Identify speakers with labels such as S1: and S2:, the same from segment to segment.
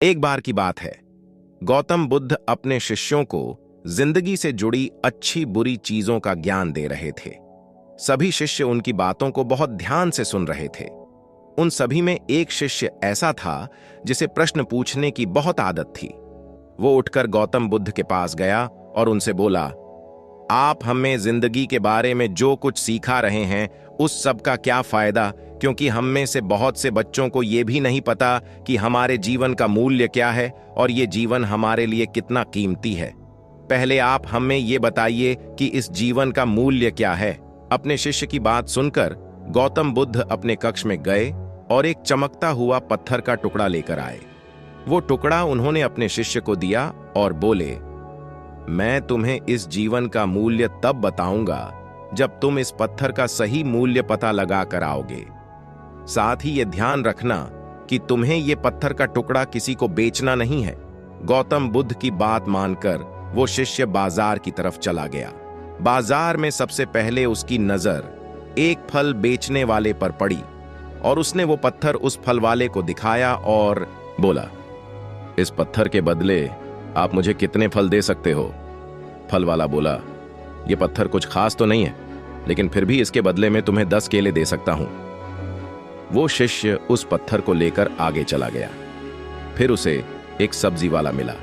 S1: एक बार की बात है, गौतम बुद्ध अपने शिष्यों को जिंदगी से जुड़ी अच्छी बुरी चीजों का ज्ञान दे रहे थे। सभी शिष्य उनकी बातों को बहुत ध्यान से सुन रहे थे। उन सभी में एक शिष्य ऐसा था जिसे प्रश्न पूछने की बहुत आदत थी। वो उठकर गौतम बुद्ध के पास गया और उनसे बोला, आप हमें जिंदगी के बारे में जो कुछ सिखा रहे हैं उस सब का क्या फायदा, क्योंकि हम में से बहुत से बच्चों को ये भी नहीं पता कि हमारे जीवन का मूल्य क्या है और ये जीवन हमारे लिए कितना कीमती है। पहले आप हमें ये बताइए कि इस जीवन का मूल्य क्या है। अपने शिष्य की बात सुनकर गौतम बुद्ध अपने कक्ष में गए और एक चमकता हुआ पत्थर का टुकड़ा लेकर आए। वो टुकड़ा उन्होंने अपने शिष्य को दिया और बोले, मैं तुम्हें इस जीवन का मूल्य तब बताऊंगा जब तुम इस पत्थर का सही मूल्य पता लगा कर आओगे। साथ ही ये ध्यान रखना कि तुम्हें ये पत्थर का टुकड़ा किसी को बेचना नहीं है। गौतम बुद्ध की बात मानकर वो शिष्य बाजार की तरफ चला गया। बाजार में सबसे पहले उसकी नजर एक फल बेचने वाले पर पड़ी और उसने वो पत्थर उस फल वाले को दिखाया और बोला, इस पत्थर के बदले आप मुझे कितने फल दे सकते हो? फल वाला बोला, ये पत्थर कुछ खास तो नहीं है, लेकिन फिर भी इसके बदले में तुम्हें 10 केले दे सकता हूं। वो शिष्य उस पत्थर को लेकर आगे चला गया। फिर उसे एक सब्जी वाला मिला।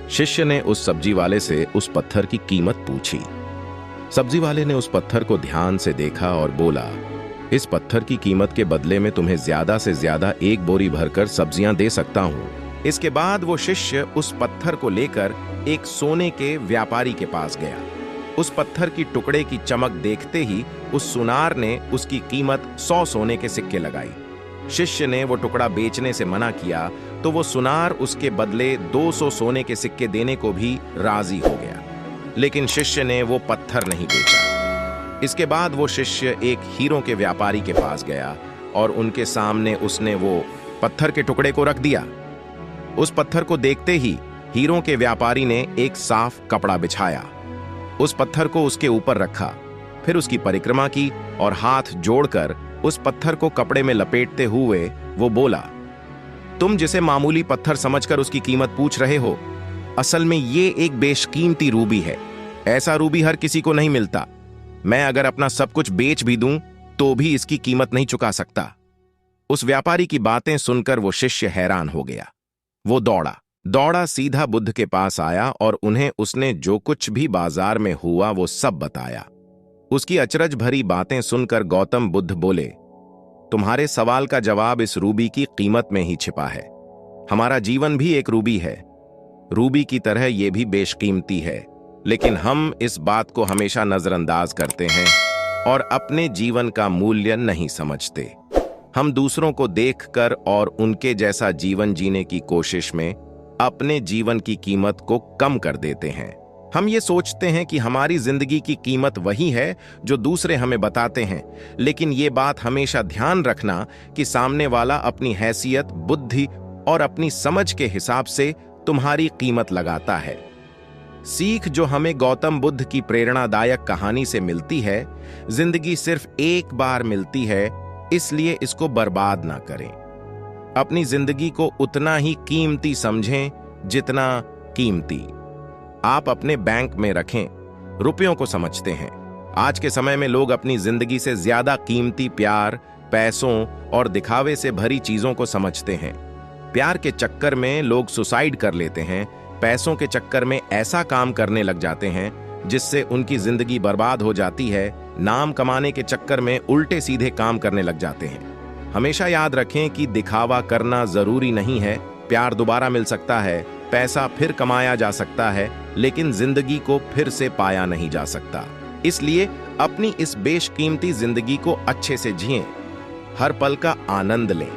S1: शिष्य ने उस सब्जी वाले से उस पत्थर की कीमत पूछी। सब्जी वाले ने उस पत्थर को ध्यान से देखा और बोला, इस पत्थर की कीमत के बदले में तुम्हें ज्यादा से ज्यादा 1 बोरी भरकर सब्जियां दे सकता हूं। इसके बाद वो शिष्य उस पत्थर को लेकर एक सोने के व्यापारी के पास गया। उस पत्थर की टुकड़े की चमक देखते ही उस सुनार ने उसकी कीमत 100 सोने के सिक्के लगाई। शिष्य ने वो टुकड़ा बेचने से मना किया तो वो सुनार उसके बदले 200 सोने के सिक्के देने को भी राजी हो गया, लेकिन शिष्य ने वो पत्थर नहीं बेचा। इसके बाद वो शिष्य एक हीरों के व्यापारी के पास गया और उनके सामने उसने वो पत्थर के टुकड़े को रख दिया। उस पत्थर को देखते ही हीरों के व्यापारी ने एक साफ कपड़ा बिछाया, उस पत्थर को उसके ऊपर रखा, फिर उसकी परिक्रमा की और हाथ जोड़कर उस पत्थर को कपड़े में लपेटते हुए वो बोला, तुम जिसे मामूली पत्थर समझकर उसकी कीमत पूछ रहे हो, असल में ये एक बेशकीमती रूबी है। ऐसा रूबी हर किसी को नहीं मिलता। मैं अगर अपना सब कुछ बेच भी दूं तो भी इसकी कीमत नहीं चुका सकता। उस व्यापारी की बातें सुनकर वो शिष्य हैरान हो गया। वो दौड़ा सीधा बुद्ध के पास आया और उन्हें उसने जो कुछ भी बाजार में हुआ वो सब बताया। उसकी अचरज भरी बातें सुनकर गौतम बुद्ध बोले, तुम्हारे सवाल का जवाब इस रूबी की कीमत में ही छिपा है। हमारा जीवन भी एक रूबी है। रूबी की तरह यह भी बेशकीमती है, लेकिन हम इस बात को हमेशा नजरअंदाज करते हैं और अपने जीवन का मूल्य नहीं समझते। हम दूसरों को देखकर और उनके जैसा जीवन जीने की कोशिश में अपने जीवन की कीमत को कम कर देते हैं। हम ये सोचते हैं कि हमारी जिंदगी की कीमत वही है जो दूसरे हमें बताते हैं, लेकिन ये बात हमेशा ध्यान रखना कि सामने वाला अपनी हैसियत, बुद्धि और अपनी समझ के हिसाब से तुम्हारी कीमत लगाता है। सीख जो हमें गौतम बुद्ध की प्रेरणादायक कहानी से मिलती है, जिंदगी सिर्फ एक बार मिलती है, इसलिए इसको बर्बाद ना करें। अपनी जिंदगी को उतना ही कीमती समझें जितना कीमती आप अपने बैंक में रखें रुपयों को समझते हैं। आज के समय में लोग अपनी जिंदगी से ज्यादा कीमती प्यार, पैसों और दिखावे से भरी चीजों को समझते हैं। प्यार के चक्कर में लोग सुसाइड कर लेते हैं, पैसों के चक्कर में ऐसा काम करने लग जाते हैं जिससे उनकी जिंदगी बर्बाद हो जाती है, नाम कमाने के चक्कर में उल्टे सीधे काम करने लग जाते हैं। हमेशा याद रखें कि दिखावा करना जरूरी नहीं है। प्यार दोबारा मिल सकता है, पैसा फिर कमाया जा सकता है, लेकिन जिंदगी को फिर से पाया नहीं जा सकता। इसलिए अपनी इस बेशकीमती जिंदगी को अच्छे से जिएं, हर पल का आनंद लें।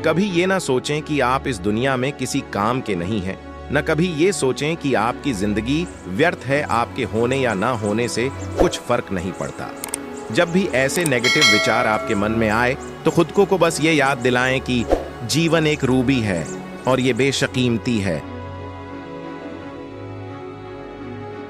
S1: कभी ये ना सोचें कि आप इस दुनिया में किसी काम के नहीं हैं, न कभी ये सोचें कि आपकी जिंदगी व्यर्थ है। आपके होने या ना होने से कुछ फर्क नहीं पड़ता। जब भी ऐसे नेगेटिव विचार आपके मन में आए तो खुद को बस ये याद दिलाएं कि जीवन एक रूबी है और ये बेशकीमती है।